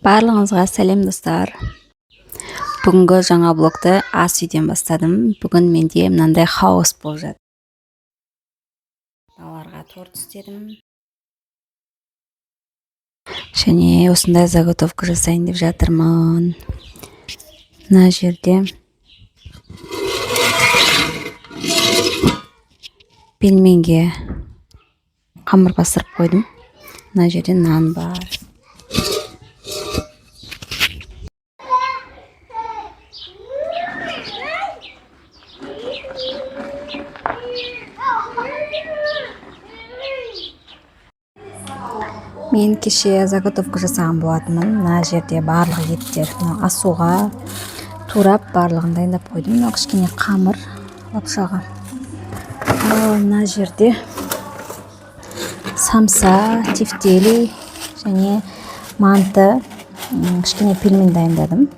Барлығыңызға сәлем достар. Бүгінгі жаңа блогты ас үйден бастадым. Бүгін менде мынандай хаос болып жатыр. Балаларға торт істедім. Және осындай заготовка жасайын деп жатырмын. Мына жерде пельменге қамыр басырып қойдым. Мына жерде нан бар. Мен кеше заготовка жасаған болатынмын. Мына жерде барлық еттер асуға турап барлығын дайындап қойдым. Мына кішкене қамыр лапшаға. Мына жерде самса, тефтели және манты, кішкене пельмен дайындадым.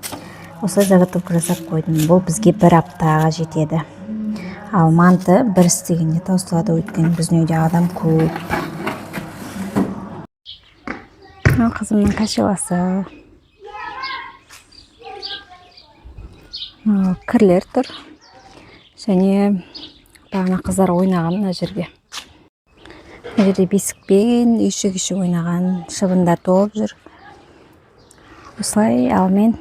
Осылай заготовка жасап қойдым. Бұл бізге бір аптаға жетеді. Ал манты бір істегенде таусылады, өйткені біздің үйде адам көп. Қызымның кашевасы. Кірлер тұр. Және бағана қыздар ойнаған мына жерде. Мына жерде бесікпен үйшік ойнаған, шыбындар толып жүр. Осылай, ал мен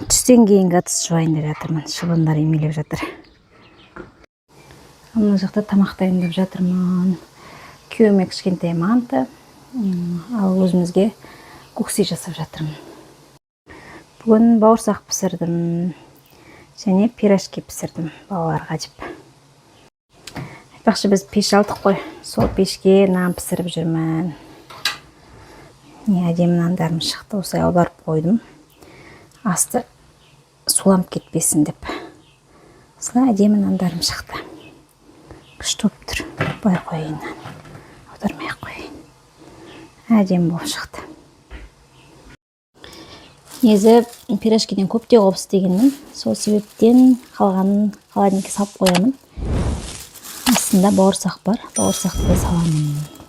түстен кейінгі ыдыс жуайын деп жатырмын. Шыбындар емелеп жатыр. Мына жақта тамақ дайындап жатырмын. Күйеуіме кішкентай манты, ал өзімізге көкси жасап жатырмын. Бүгін бауырсақ пісірдім. Және пирожки пісірдім балаларға деп. Айтпақшы, біз пеш алдық қой. Сол пешке нан пісіріп жүрмін. Әдемі нандарым шықты. Осылай аударып қойдым. Асты суланып кетпесін деп. Осылай әдемі нандарым шықты. Күшті болып тұр. Былай қойайын. Аудармай қойайын. Әдемі болып шықты. Негізі пирожкиден көптеу қылып істегенмін. Сол себептен қалғанын холодильникке салып қоямын. Астында бауырсақ бар. Бауырсақты саламын.